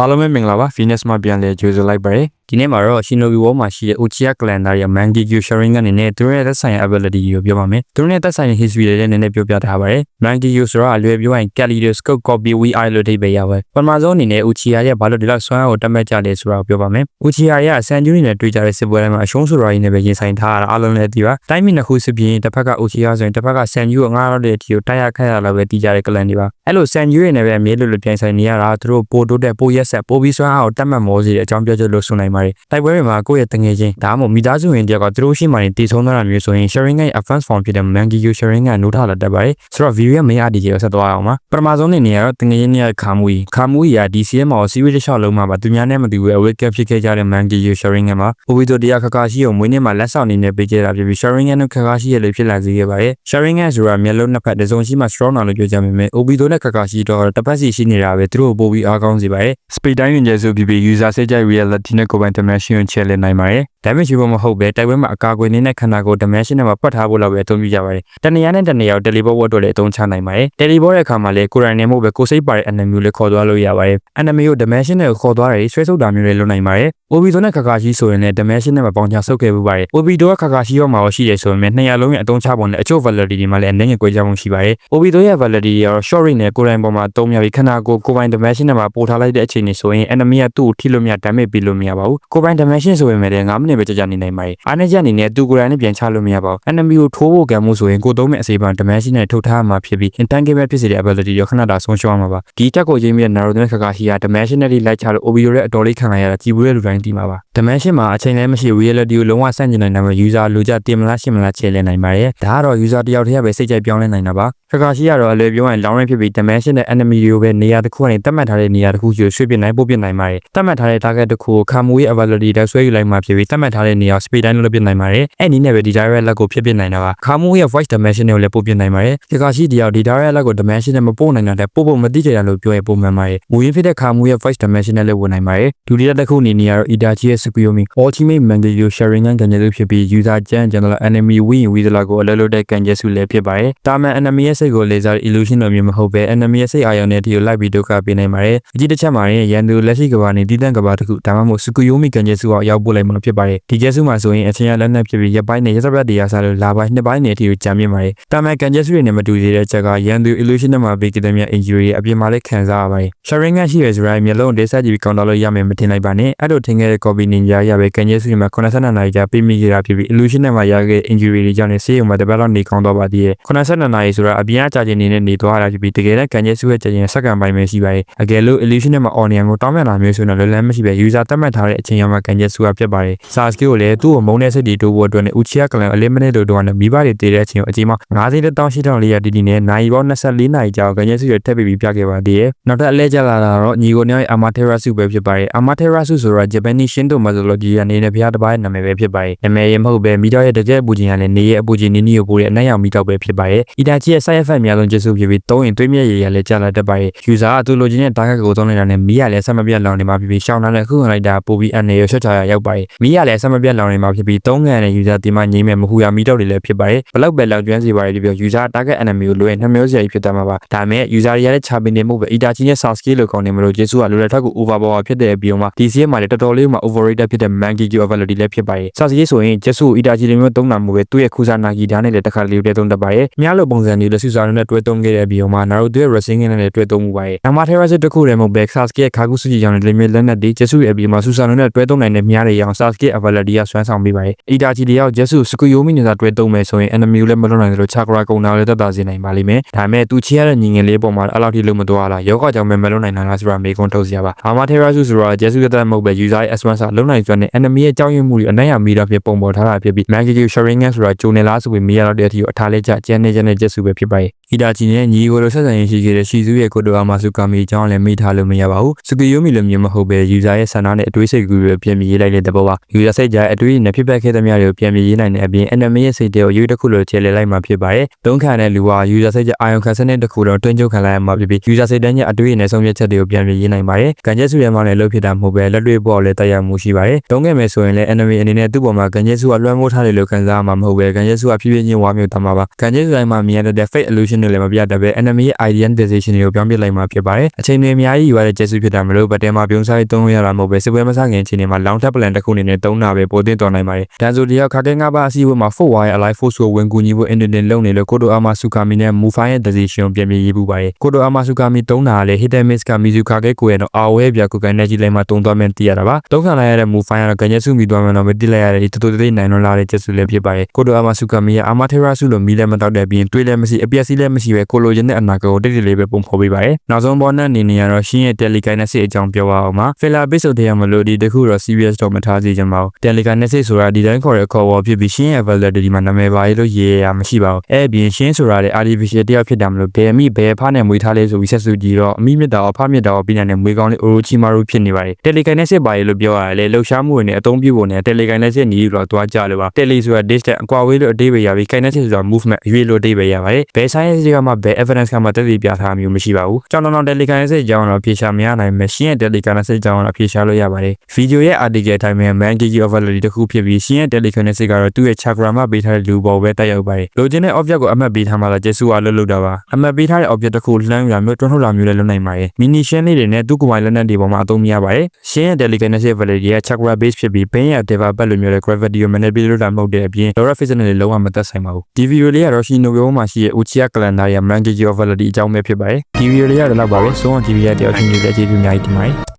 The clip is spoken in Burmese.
အားလုံးပဲမင်္ဂလာပါ Venus မှာပြန်လဲကြိုဆိုလိုက်ပါတယ်ဒီနေ့မှာတော့ Shinobi War မှာရှိတဲ့ Uchiha Clan ရဲ့ Mangekyo Sharingan အနေနဲ့သူတို့ရဲ့သက်ဆိုင်ရာ ability ကိုပြောပါမယ်သူတို့ရဲ့သက်ဆိုင်ရာ history တွေလည်းနည်းနည်းပြောပြထားပါတယ် Mangekyo ဆိုတာအလွယ်ပြောရင် Kaleidoscope Copy VI လို့အဓိပ္ပာယ်ရပါတယ်ပထမဆုံးအနေနဲ့ Uchiha ရဲ့ဘာလို့ဒီလောက်ဆွမ်းအားကိုတတ်မှတ်ကြလဲဆိုတာကိုပြောပါမယ် Uchiha ရဲ့ Sanjuni နဲ့တွေ့ကြတဲ့စစ်ပွဲတိုင်းမှာအရှုံးဆိုတာကြီးနဲ့ပဲရင်ဆိုင်ထားရတာအားလုံးလည်းသိပါတိုင်းပြည်နှစ်ခုစစ်ပြီးတစ်ဖက်က Uchiha ဆိုရင်တစ်ဖက်က Sanju ကိုငှားရတဲ့အထိကိုတိုက်ရခတ်ရလာပဲတည်ကြတဲ့ clan တွေပါအဲ့လို Sanju ရဲ့နဲ့ပဲအမြဲလိုပြိုင်ဆိုင်နေရတာသူတို့ပိုတိုးတဲ့ပိုရက်ဆက်ပိုပြီးဆွမ်းအားကိုတတ်မှတ်မောစီတဲ့အကြောင်းပြောချက်လို့ဆိုနိုင်ပါတယ်တိုက်ပွဲတွေမှာကိုယ့်ရဲ့တငယ်ချင်းဒါမှမဟုတ်မိသားစုဝင်တယောက်ကသူတို့ရှိမှနေတည်ဆုံးသွားတာမျိုးဆိုရင် Sharingan ရဲ့ advanced form ဖြစ်တဲ့ Mangekyo Sharingan နိုးထလာတတ်ပါတယ်ဆိုတော့ video ရဲ့ main idea ကိုဆက်သွားအောင်ပါပထမဆုံးအနေနဲ့ကတော့တငယ်ချင်းရဲ့ခါမူကြီးက DCM မှာစီးရီးတစ်လျှောက်လုံးမှာပါသူများနဲ့မတူဘူး awake ဖြစ်ခဲ့ကြတဲ့ Mangekyo Sharingan မှာ Obito တရားခါရှိကိုမွေးနေ့မှာလက်ဆောင်အနေနဲ့ပေးခဲ့တာဖြစ်ပြီး Sharingan နဲ့ခါရှိရဲ့လည်းဖြစ်လာစေခဲ့ပါတယ် Sharingan ဆိုတာမျက်လုံးနှစ်ဖက်တစ်စုံရှိမှ strong လာလို့ပြောကြမယ် Obito နဲ့ခါရှိတော့တစ်ဖက်စီရှိနေတာပဲသူတို့ပို့ပြီးအားကောင်းစေပါတယ် speed တိုင်းရင်ကျဆိုပြီး user စိတ်ကြိုက် reality နဲ့ကိုယ်ပိုင် dimension ကိုချဲလဲနိုင်ပါတယ် damage ဘုံမဟုတ်ပဲတိုက်ပွဲမှာအကာအကွယ်နေတဲ့ခန္ဓာကိုယ် dimension နဲ့မှာပတ်ထားဖို့လောက်ပဲအသုံးပြုကြပါတယ်တနေရာနဲ့တနေရာကို teleport ဝတ်တော့လည်းအသုံးချနိုင်ပါတယ် teleport ရဲ့အခါမှာလည်းကိုယ်တိုင်နဲ့မဟုတ်ပဲကိုယ်စိတ်ပါတဲ့ enemy ကိုလည်းခေါ်သွားလို့ရပါတယ် enemy ကို dimension နဲ့ခေါ်သွားတယ်ဆွဲဆုပ်တာမျိုးတွေလုပ်နိုင်ပါတယ် Obito နဲ့ခါရှိဆိုရင်လည်း dimension နဲ့မှာပေါင်းချဆုပ်ခဲ့ပူပါတယ် Obito ကခါရှိရောမှာရှိတယ်ဆိုရင်နှစ်ရလုံးရဲ့အသုံးချပုံနဲ့အချို့ validity တွေမှာလည်းအနေငယ်ကွဲကြမှုရှိပါတယ် Obito ရဲ့ validity ရော short range နဲ့ကိုယ်တိုင်ပေါ်မှာသုံးမြပြီးခန္ဓာကိုယ်ကိုယ်ပိုင် dimension နဲ့မှာပို့ထားလိုက်တဲ့အချိန်တွေဆိုရင် enemy ကသူ့ကိုထိလို့မရ damage ပေးလို့မရပါဘူးကိုယ်ပိုင် dimension ဆိုရင်လည်း9မိနစ်ပဲကြာနေနိုင်ပါတယ်အားနဲ့ကြအနေနဲ့သူကိုယ်တိုင်နဲ့ပြန်ချလို့မရပါဘူး enemy ကိုထိုးဖို့ကံမှုဆိုရင်ကိုသုံးမဲ့အစိပ်ပိုင်း dimension နဲ့ထုတ်ထားမှာဖြစ်ပြီး intangible ဖြစ်စေတဲ့ ability ရောခဏတာဆုံးရှုံးမှာပါဒီတက်ကိုချင်းပြီး Naruto နဲ့ခါရှိက dimension နဲ့လိုက်ချလို့ Obito ရဲ့အတော်လေးခံရတာကြည်ဘူးတဲ့လူတိုင်းသိမှာပါ dimension မှာအချိန်လည်းမရှိ reality ကိုလုံးဝဆန့်ကျင်နိုင်တဲ့ user လူကြတင်မလားရှင်းမလားချဲလဲနိုင်ပါတယ်ဒါကတော့ user တယောက်တည်းပဲစိတ်ကြိုက်ပြောင်းလဲနိုင်တာပါခါရှိရတော့အလွယ်ပြောရင် long range ဖြစ်ပြီး dimension နဲ့ enemy တွေကိုပဲနေရာတစ်ခုကနေတတ်မှတ်ထားတဲ့နေရာတစ်ခုကိုရွှေ့ပြနိုင်ပို့ပြနိုင်ပါတယ်တတ်မှတ်ထားတဲ့ target တစ်ခုကိုခါမူရဲ့ ability တက်ဆွဲယူလိုက်မှဖြစ်ပြီးတတ်မှတ်ထားတဲ့နေရာ speed တိုင်းလုပ်ပြနိုင်ပါတယ်အဲ့ဒီနဲ့ပဲဒီ direct လက်ကိုဖြစ်ပြနိုင်တာပါခါမူရဲ့ voice dimension ကိုလည်းပို့ပြနိုင်ပါတယ်ခါရှိတယောက်ဒီ direct လက်ကို dimension နဲ့မပို့နိုင်တဲ့ပို့ဖို့မသိကြရလို့ပြောရပုံမှန်ပါတယ်မူရင်းဖြစ်တဲ့ခါမူရဲ့ voice dimension နဲ့လည်းဝင်နိုင်ပါတယ်ဒုတိယတစ်ခုအနေနဲ့ကတော့ Itachi ရဲ့ Tsukuyomi ultimate Mangekyo Sharingan ကန်ကျဲစုဖြစ်ပြီး user ကျန်း general enemy win ဝီဇလာကိုအလဲလို့တဲ့ကန်ကျဲစုလည်းဖြစ်ပါတယ်တာမန် enemy ရဲ့စိတ်ကို laser illusion လိုမျိုးမဟုတ်ပဲ enemy ရဲ့စိတ်အာရုံနဲ့ဒီကိုလိုက်ပြီးဒုက္ခပေးနိုင်ပါတယ်အကြီးတစ်ချက်မှာရန်သူလက်ရှိကဘာနေတည်တံ့ကဘာတစ်ခုဒါမှမဟုတ် Tsukuyomi ကန်ကျဲစုကိုရောက်ပို့လိုက်မှဖြစ်ပါတယ်ဒီကျဲစုမှာဆိုရင်အချင်းရလက်နက်ဖြစ်ပြီးရပိုင်းနဲ့ရစပတ်တရားစားလို့လာပိုင်းနှစ်ပိုင်းနဲ့အထိကိုကြံမြင့်ပါတယ်တာမန်ကန်ကျဲစုတွေနဲ့မတူသေးတဲ့ချက်ကရန်သူ illusion နဲ့မှာပေးကြတဲ့မြတ် injury အပြင်မှာလည်းခံစားရပါတယ် Sharingan ရှိရဆိုတာမျက်လုံးဒေသကြီးပြီးကောင်းတော့လို့ရမယ်မထင်လိုက်ပါနဲ့အဲ့လိုထင်ခဲ့တဲ့ copy ninja ရပဲကန်ကျဲစုတွေမှာ82နာရီကြာပေးမိခဲ့တာဖြစ်ပြီး illusion နဲ့မှာရခဲ့ injury တွေကြောင့်ဆေးရုံမှာတပတ်လောက်နေကောင်းတော့ပါသေးတယ်82နာရီဆိုတာအပြင်အကြာချင်းနေသွားတာဖြစ်ပြီးတကယ်လည်းကန်ကျဲစုရဲ့ကြာချင်းစက္ကန့်ပိုင်းပဲရှိပါတယ်အကယ်လို့ illusion နဲ့မှာ onion ကိုတောင်းပန်လာမျိုးဆိုတော့လည်းမရှိပဲ user သတ်မှတ်ထားတဲ့အချိန်ရောက်မှကန်ကျဲစုကပြတ်ပါတယ် Sasuke ကိုလည်းသူ့ကိုမုန်းတဲ့စိတ်တွေတိုးဖို့အတွက်နဲ့ Uchiha Clan eliminate လို့တော့မိဘတွေတည်တဲ့အချိန်ကိုအချိန်မှာ9,800ဒီနဲ့နိုင်ပေါင်း24နာရီကြာကန်ကျဲစုရထပ်ပြီးပြခဲ့ပါသေးတယ်နောက်ထပ်အလဲကျလာတာတော့ညီကိုနဲ့ Amaterasu ပဲဖြစ်ပါတယ် Amaterasu ဆိုတာ Japanese Shinto mythology အနေနဲ့ဘုရားတစ်ပါးရဲ့နာမည်ပဲဖြစ်ပါတယ်နာမည်ရင်မဟုတ်ပဲမိတော့ရဲ့တကယ်အပူချင်းကလည်းနေရဲ့အပူချင်းနီကိုပို့တဲ့အနက်ရောင်မိတော့ပဲဖြစ်ပါတယ် Itachi ရဲ့ side effect များလုံးကျစုဖြစ်ပြီးသုံးရင်သွေးမြက်ရည်ရလည်းကျလာတတ်ပါတယ် user ကသူလိုချင်တဲ့ target ကိုသုံးနေတာနဲ့မီးရလည်းဆက်မပြတ်လောင်နေမှာဖြစ်ပြီးရှောင်းလာတဲ့ခုခံလိုက်တာပို့ပြီးအနေရရွှတ်ချရရောက်ပါတယ်မီးရလည်းဆက်မပြတ်လောင်နေမှာဖြစ်ပြီးသုံးငံနဲ့ user ဒီမှာငိမ့်မဲ့မဟူရမိတော့တွေလည်းဖြစ်ပါတယ်ဘလောက်ပဲလောက်ကျွမ်းစီပါတယ်ဒီပြော user target enemy ကိုလွယ်နှမျိုးစရာကြီးဖြစ်တတ်မှာပါဒါမဲ့ user တွေရတဲ့ချပင်နေမှုပဲ Itachi နဲ့ Sasuke လို့ခေါ်နေမလို့ကျေးဇူးကလိုလက်ထက်ကို overpower ဖြစ်တဲ့ပြီးတော့မှ DCM မှာလည်းတော်တော်လေးမှ overrated ဖြစ်တဲ့ Mangekyo ability လည်းဖြစ်ပါတယ် Sasuke ဆိုရင်ကျေးဇူး Itachi လိုမျိုးသုံးတာမျိုးပဲသူ့ရဲ့ Kusanagi ဓာတ်နဲ့လည်းတစ်ခါလေးတွဲသုံးတတ်ပါတယ်မြားလို့ပုံစံမျိုးလက်စုစားနဲ့တွဲသုံးခဲ့တဲ့ပြီးတော့မှ Naruto ရဲ့ Rasengan နဲ့လည်းတွဲသုံးမှုပါတယ် Amaterasu တခုတည်းမဟုတ်ပဲ Sasuke ရဲ့ Kakusuchi ကြောင့်လည်းမြေလက်နက်တွေကျေးဇူးရဲ့ပြီးမှ Susanoo နဲ့တွဲသုံးနိုင်တဲ့မြားတွေရောင် Sasuke ability ကစွမ်းဆောင်ပေးပါတယ် Itachi တယောက်ကျေးဇူး Tsukuyomi နဲ့တွဲသုံးမယ်ဆိုရင် enemy ကိုလည်းမလွတ်နိုင်သလို Chakra ကုန်တာလည်းတက်တာစေနိုင်ပါလိမ့်မယ်ဒါပေမဲ့သူချီရတဲ့ညီငယ်လေးပေါ်မှာအဲ့လောက်ထိလုံးမသွားလားယောဂကြောင့်မလွတ်နိုင်တာလားဆိုတာမေးခွန်းထုတ်စရာပါ Amaterasu ဆိုတာကျေးဇူးတက်မဟုတ်ပဲ user ရဲ့ advance လုံးနိုင်စွမ်းနဲ့ enemy ရဲ့ကြောက်ရွံ့မှုတွေအနိုင်ရမိတော့ဖြစ်ပုံပေါ်ထားတာဖြစ်ပြီး Mangekyo Sharingan ဆိုတာဂျိုနေလားဆိုပြီးမေးရတော့တဲ့အထိကိုအထားလေးကျကျန်းနေကျန်းနေကျေးဇူးပဲဖြစ်ပါတယ် Itachi နဲ့ညီကိုလိုဆက်ဆံရေးရှိခဲ့တဲ့ Shizu ရဲ့ကိုတိုအာမာစုကာမီအကြောင်းလည်းမေးထားလို့မရပါဘူး Tsukuyomi လိုမျိုးမဟုတ်ပဲ user ရဲ့ဆန္ဒနဲ့အတွေးစိတ်ကူတွေပြန်ပြေးရေးလိုက်တဲ့သဘောပါ user စိတ်ကြအတွေးနဲ့ဖြစ်ပက်ခဲ့တဲ့များတွေကိုပြန်ပြေးရေးနိုင်တဲ့အပြင် enemy ရဲ့စိတ်တွေကိုရွေးတစ်ခုလိုချဲလဲလိုက်မှဖြစ်ပါတယ်သုံးခံတဲ့လူဟာ user စိတ်ကြအာရုံခံစနစ်တစ်ခုတော့တွင်းချုပ်ခံလိုက်ရမှာဖြစ်ပြီး user စိတ်တန်းရဲ့အတွေးနဲ့ဆုံးဖြတ်ချက်တွေကိုပြန်ပြေးရေးနိုင်ပါတယ်ကန်ကျဲစုရဲ့မှလည်းလှုပ်ဖြစ်တာမဟုတ်ပဲလက်တွေ့ပေါ်လည်းတက်ရောက်မှုရှိပါတယ်သုံးခဲ့မယ်ဆိုရင်လည်း enemy အနေနဲ့သူ့ပေါ်မှာကန်ကျဲစုကလွှမ်းမိုးထားတယ်လို့ခံစားရမှာမဟုတ်ပဲကန်ကျဲစုကဖြည်းဖြည်းချင်းဝါမျိုးတမှာပါကန်ကျဲစုတိုင်းမှာမြင်ရတဲ့ fake illusion decision တွေလည်းမပြတတ်ပဲ enemy ရဲ့ ideal decision တွေကိုပြောင်းပြလိုက်မှာဖြစ်ပါတယ်အချိန်တွေအများကြီးယူရတဲ့ကျက်စုဖြစ်တာမလို့ဘတ်တဲမှာပြုံးစားသုံးရတာမဟုတ်ပဲစစ်ပွဲမစခင်အချိန်တွေမှာ long term plan တစ်ခုအနေနဲ့သုံးတာပဲပိုသိတော်နိုင်ပါတယ်ဒါဆိုဒီရောက်ခါကဲငါးပါအစည်းအဝေးမှာ 4 wire alive force ကိုဝင်ကူညီဖို့ independent လုပ်နေလို့ကိုတိုအာမာဆူကာမီနဲ့ move fire decision ကိုပြင်ပြရေးပူပါတယ်ကိုတိုအာမာဆူကာမီသုံးတာကလည်း hit and miss ကမီဇူခါကဲကိုရဲ့တော့အာဝဲပြကိုကန်နေကြီးလိုက်မှာတုံသွားမယ်တည်ရတာပါသုံးခံလိုက်ရတဲ့ move fire ကကန်ရက်စုမီသွားမယ်တော့မတိလိုက်ရတဲ့တူတူတိတ်နိုင်တော့လာတဲ့ကျက်စုလည်းဖြစ်ပါတယ်ကိုတိုအာမာဆူကာမီရဲ့အာမာထေရာစုလိုမီလည်းမတောက်တဲ့ပြီးတွေးလည်းမရှိအပြက်စီးလည်းမရှိပဲကိုလိုချင်တဲ့အနာကိုတိတ်တိတ်လေးပဲပုံဖော်ပေးပါတယ်နောက်ဆုံးဘောနက်အနေနဲ့ကတော့ရှင်းရဲ့ telekinesis အကြောင်းပြောပါအောင်ပါ filler episode တွေရမလို့ဒီတခုတော့ serious တော့မထားစီချင်ပါဘူး telekinesis ဆိုတာဒီတိုင်းခေါ်တဲ့ခေါ်ဝေါ်ဖြစ်ပြီးရှင်းရဲ့ validity မှာနာမည်ပါလို့ရေးရမရှိပါဘူးအဲ့ပြင်ရှင်းဆိုတာလေ artificial တယောက်ဖြစ်တာမလို့ဘယ်အမိဘယ်ဖားနဲ့မွေးထားလဲဆိုပြီးဆက်စုကြည့်တော့အမိမြစ်တာအဖားမြစ်တာပြီးနိုင်တဲ့မွေးကောင်းလေး Orochimaru ဖြစ်နေပါတယ် telekinesis ပါလို့ပြောရတယ်လေလှုပ်ရှားမှုတွေနဲ့အသုံးပြုဖို့နဲ့ telekinesis ညီလို့တော့ကြလို့ပါ tele ဆိုတာ distance အကွာဝေးလို့အသေးပဲရပြီး kinesis ဆိုတာ movement ရွေ့လို့အသေးပဲရပါတယ်ဘယ် science ကမှဘယ် evidence ကမှတက်ပြီးပြထားမျိုးမရှိပါဘူးကြောင်တောင် telekinesis ကြောင်းတော့ဖြေရှာမရနိုင်မယ်ရှင်းရဲ့ telekinesis ကြောင်းတော့ဖြေရှာလို့ရပါတယ် video ရဲ့ article အတိုင်းပဲ Mangekyo overload တစ်ခုဖြစ်ပြီးရှင်းရဲ့ telekinesis ကတော့သူ့ရဲ့ chakra မှာပေးထားတဲ့လူပေါ်ပဲတက်ရောက်ပါတယ်လိုချင်တဲ့ object ကိုအမှတ်ပေးထားမှလာကျစုအားလုပ်တာပါအမှတ်ပေးထားတဲ့ object တစ်ခုလှမ်းလာမျိုးတွန်းထုတ်လာမျိုးလည်းလုပ်နိုင်ပါတယ် mini shin လေးတွေနဲ့သူ့ကိုယ်ပိုင်လက်နက်တွေပေါ်မှာအသုံးမရပါတယ်ရှင်းရဲ့ telekinesis validity ရဲ့ chakra base ဖြစ်ပြီး pain ရဲ့ develop လို့မျိုးတဲ့ gravity ကို manipulate လုပ်တာမဟုတ်တဲ့အပြင် law of physics နဲ့လုံးဝမသက်ဆိုင်ပါဘူးဒီ video လေးကတော့ Shinobi မှာရှိတဲ့ Uchiha calendar ရဲ့ Mangekyo validity အကြောင်းပဲဖြစ်ပါတယ်ဒီ video လေးကတော့လောက်ပါပဲဆုံးအောင် TV ရဲ့တယောက်ချင်းလေးလည်းကျေးဇူးအများကြီးတင်ပါတယ်